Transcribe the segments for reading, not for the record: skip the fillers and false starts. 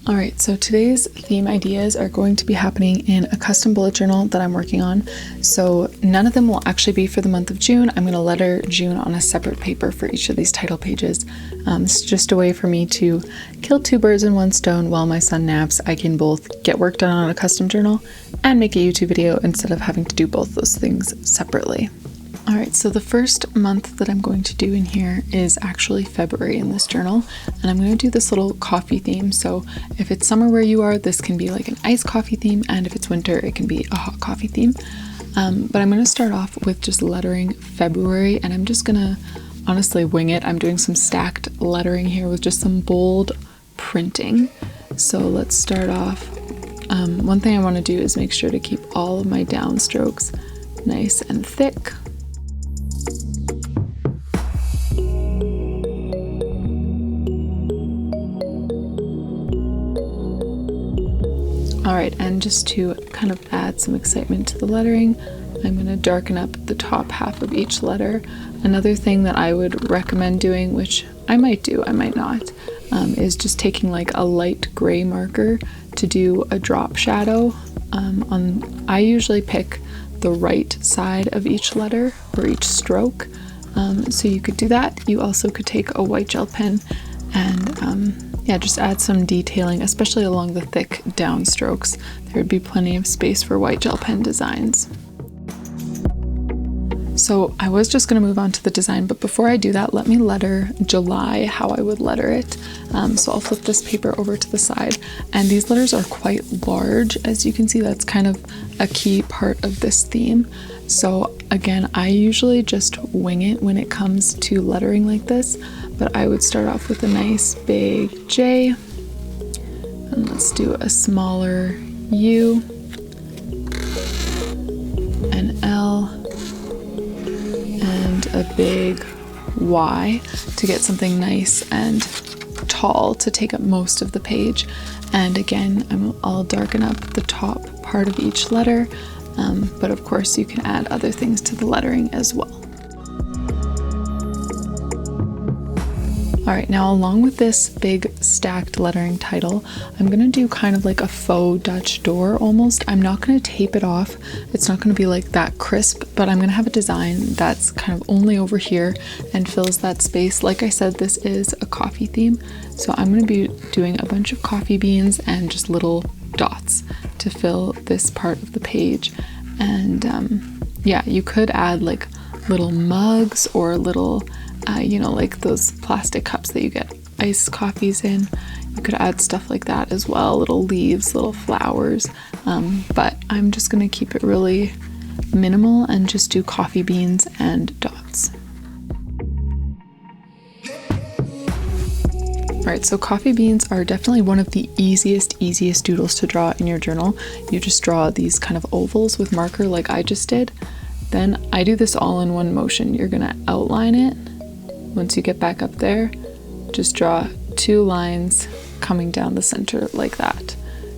Alright, so today's theme ideas are going to be happening in a custom bullet journal that I'm working on. So none of them will actually be for the month of June. I'm going to letter June on a separate paper for each of these title pages. It's just a way for me to kill two birds in one stone while my son naps. I can both get work done on a custom journal and make a YouTube video instead of having to do both those things separately. Alright, so the first month that I'm going to do in here is actually February in this journal, and I'm going to do this little coffee theme. So if it's summer where you are, this can be like an iced coffee theme, and if it's winter, it can be a hot coffee theme. But I'm going to start off with just lettering February, and I'm just going to honestly wing it. I'm doing some stacked lettering here with just some bold printing. So let's start off. One thing I want to do is make sure to keep all of my downstrokes nice and thick. Alright, and just to kind of add some excitement to the lettering, I'm going to darken up the top half of each letter. Another thing that I would recommend doing, which I might do, I might not, is just taking like a light gray marker to do a drop shadow. I usually pick the right side of each letter or each stroke, so you could do that. You also could take a white gel pen and just add some detailing, especially along the thick downstrokes. There would be plenty of space for white gel pen designs. So I was just going to move on to the design, but before I do that, let me letter July how I would letter it. So I'll flip this paper over to the side, and these letters are quite large. As you can see, that's kind of a key part of this theme. So again, I usually just wing it when it comes to lettering like this, but I would start off with a nice big J, and let's do a smaller U, an L, and a big Y to get something nice and tall to take up most of the page. And again, I'll darken up the top part of each letter, but of course you can add other things to the lettering as well. Alright, now along with this big stacked lettering title, I'm going to do kind of like a faux Dutch door almost. I'm not going to tape it off. It's not going to be like that crisp, but I'm going to have a design that's kind of only over here and fills that space. Like I said, this is a coffee theme, so I'm going to be doing a bunch of coffee beans and just little dots to fill this part of the page. And yeah, you could add like little mugs or little like those plastic cups that you get iced coffees in. You could add stuff like that as well, little leaves, little flowers, but I'm just going to keep it really minimal and just do coffee beans and dots. Alright, so coffee beans are definitely one of the easiest doodles to draw in your journal. You just draw these kind of ovals with marker like I just did. Then I do this all in one motion. You're going to outline it. Once you get back up there, just draw two lines coming down the center like that.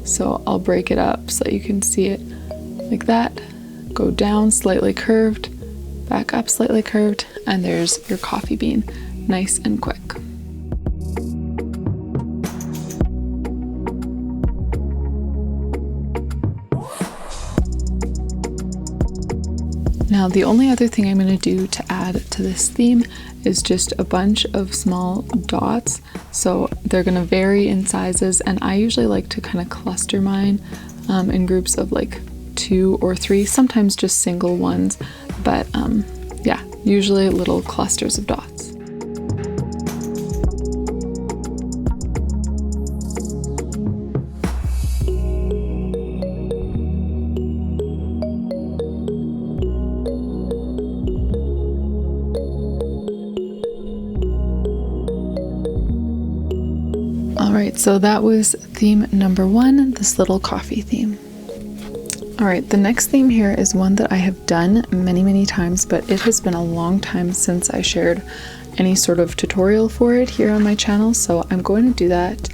So I'll break it up so that you can see it like that. Go down slightly curved, back up slightly curved, and there's your coffee bean. Nice and quick. Now the only other thing I'm going to do to add to this theme is just a bunch of small dots. So they're going to vary in sizes, and I usually like to kind of cluster mine in groups of like 2 or 3, sometimes just single ones, but yeah, usually little clusters of dots. Alright, so that was theme number 1, this little coffee theme. Alright, the next theme here is one that I have done many times, but it has been a long time since I shared any sort of tutorial for it here on my channel, so I'm going to do that.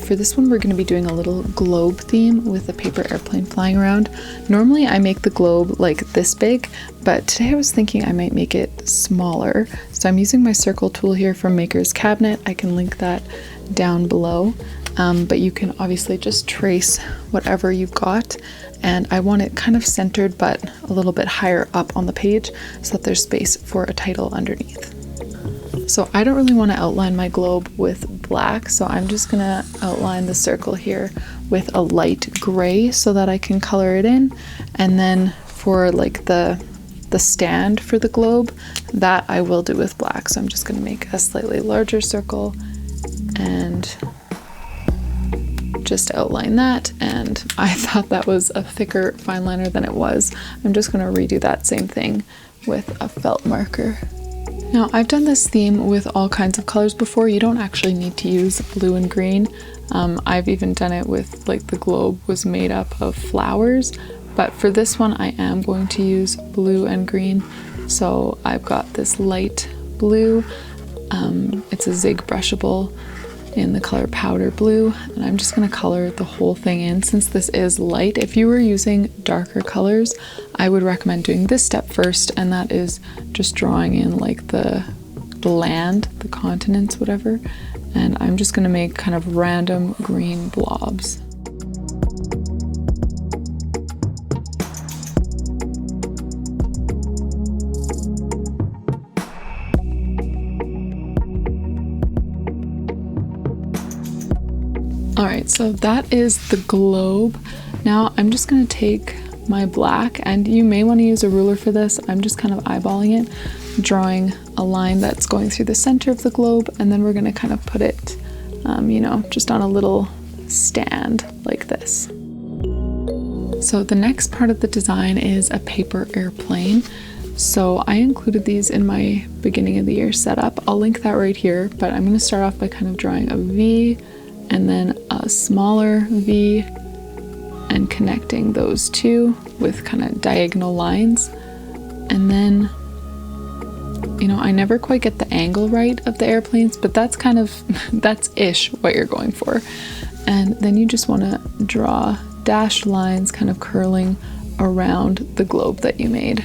For this one, we're going to be doing a little globe theme with a paper airplane flying around. Normally I make the globe like this big, but today I was thinking I might make it smaller. So I'm using my circle tool here from Maker's Cabinet. I can link that down below. but you can obviously just trace whatever you've got. And I want it kind of centered but a little bit higher up on the page so that there's space for a title underneath. So I don't really want to outline my globe with black, so I'm just gonna outline the circle here with a light gray so that I can color it in. And then for like the stand for the globe, that I will do with black. So I'm just gonna make a slightly larger circle and just outline that. And I thought that was a thicker fine liner than it was. I'm just going to redo that same thing with a felt marker. Now I've done this theme with all kinds of colors before. You don't actually need to use blue and green. I've even done it with, like, the globe was made up of flowers, but for this one I am going to use blue and green. So I've got this light blue. It's a zig brushable in the color powder blue, and I'm just going to color the whole thing in since this is light. If you were using darker colors, I would recommend doing this step first, and that is just drawing in like the land, the continents, whatever. And I'm just going to make kind of random green blobs. Alright, so that is the globe. Now I'm just going to take my black, and you may want to use a ruler for this. I'm just kind of eyeballing it, drawing a line that's going through the center of the globe, and then we're going to kind of put it, you know, just on a little stand like this. So the next part of the design is a paper airplane. So I included these in my beginning of the year setup. I'll link that right here, but I'm going to start off by kind of drawing a V and then a smaller V and connecting those two with kind of diagonal lines. And then, you know, I never quite get the angle right of the airplanes, but that's kind of, that's ish what you're going for. And then you just want to draw dashed lines kind of curling around the globe that you made.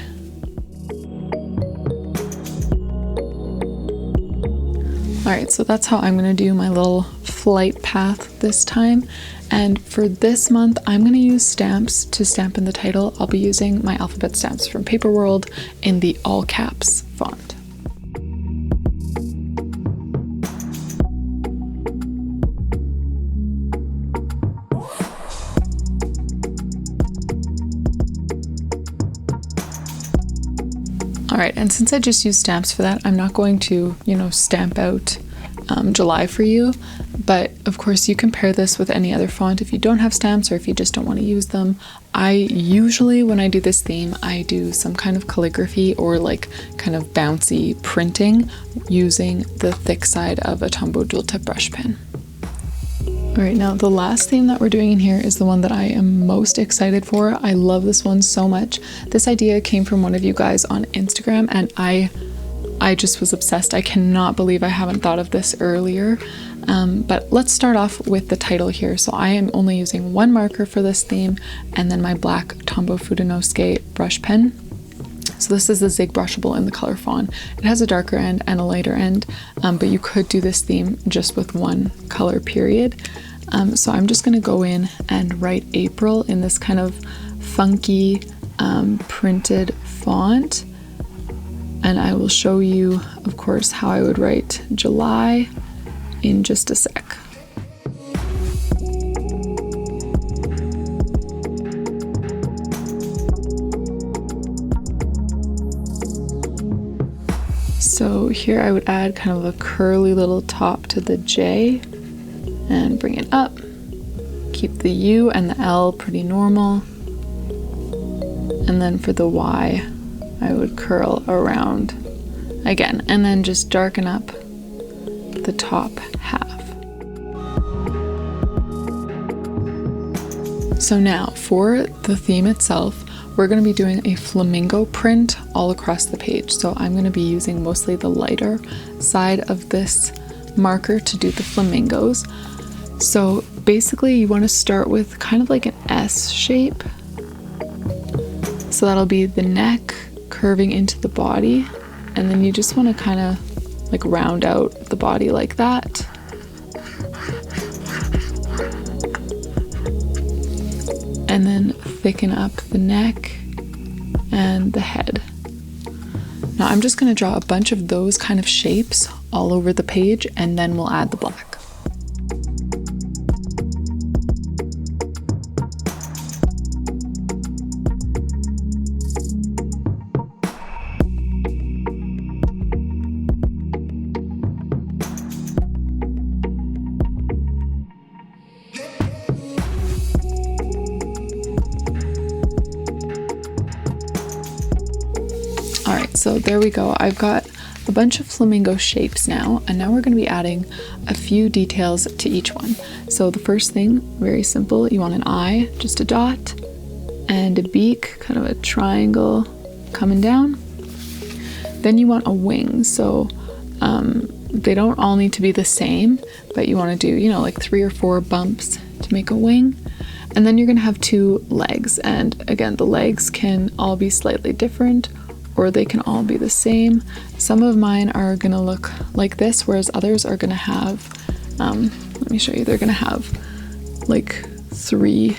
Alright, so that's how I'm going to do my little flight path this time. And for this month, I'm going to use stamps to stamp in the title. I'll be using my alphabet stamps from Paperwrld in the all caps font. Alright, and since I just used stamps for that, I'm not going to, you know, stamp out July for you, but of course you can pair this with any other font if you don't have stamps or if you just don't want to use them. I usually, when I do this theme, I do some kind of calligraphy or like kind of bouncy printing using the thick side of a Tombow dual tip brush pen. Alright, now the last theme that we're doing in here is the one that I am most excited for. I love this one so much. This idea came from one of you guys on Instagram, and I just was obsessed. I cannot believe I haven't thought of this earlier. But let's start off with the title here. So I am only using one marker for this theme, and then my black Tombow Fudenosuke brush pen. So this is the zig brushable in the color fawn. It has a darker end and a lighter end, but you could do this theme just with one color period. So I'm just going to go in and write April in this kind of funky printed font. And I will show you, of course, how I would write July in just a sec. So here I would add kind of a curly little top to the J and bring it up. Keep the U and the L pretty normal. And then for the Y, I would curl around again, and then just darken up the top half. So now for the theme itself, we're going to be doing a flamingo print all across the page. So I'm going to be using mostly the lighter side of this marker to do the flamingos. So basically you want to start with kind of like an S shape. So that'll be the neck curving into the body, and then you just want to kind of like round out the body like that. and then thicken up the neck and the head. Now I'm just going to draw a bunch of those kind of shapes all over the page, and then we'll add the black. Alright, so there we go. I've got a bunch of flamingo shapes now, and now we're going to be adding a few details to each one. So the first thing, very simple, you want an eye, just a dot, and a beak, kind of a triangle coming down. Then you want a wing, so they don't all need to be the same, but you want to do, you know, like 3 or 4 bumps to make a wing. And then you're going to have 2 legs, and again, the legs can all be slightly different, or they can all be the same. Some of mine are going to look like this, whereas others are going to have, let me show you, they're going to have like 3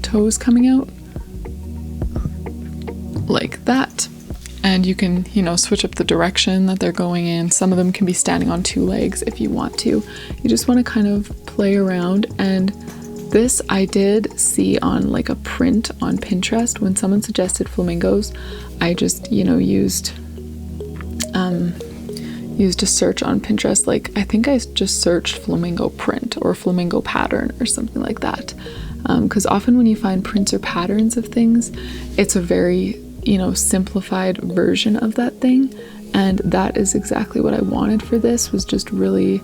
toes coming out like that. And you can, you know, switch up the direction that they're going in. Some of them can be standing on 2 legs if you want to. You just want to kind of play around. And this I did see on like a print on Pinterest. When someone suggested flamingos, I just, you know, used a search on Pinterest. Like, I think I just searched flamingo print or flamingo pattern or something like that. Because often when you find prints or patterns of things, it's a very, you know, simplified version of that thing. And that is exactly what I wanted for this, was just really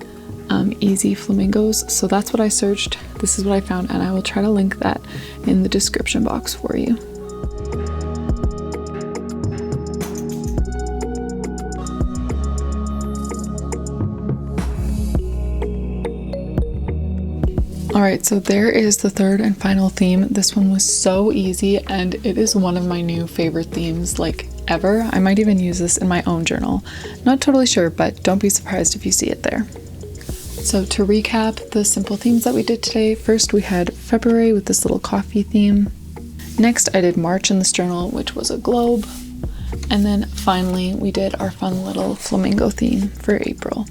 easy flamingos. So that's what I searched. This is what I found, and I will try to link that in the description box for you. Alright, so there is the third and final theme. This one was so easy, and it is one of my new favorite themes, like, ever. I might even use this in my own journal. Not totally sure, but don't be surprised if you see it there. So to recap the simple themes that we did today, first we had February with this little coffee theme. Next I did March in this journal, which was a globe. And then finally we did our fun little flamingo theme for April.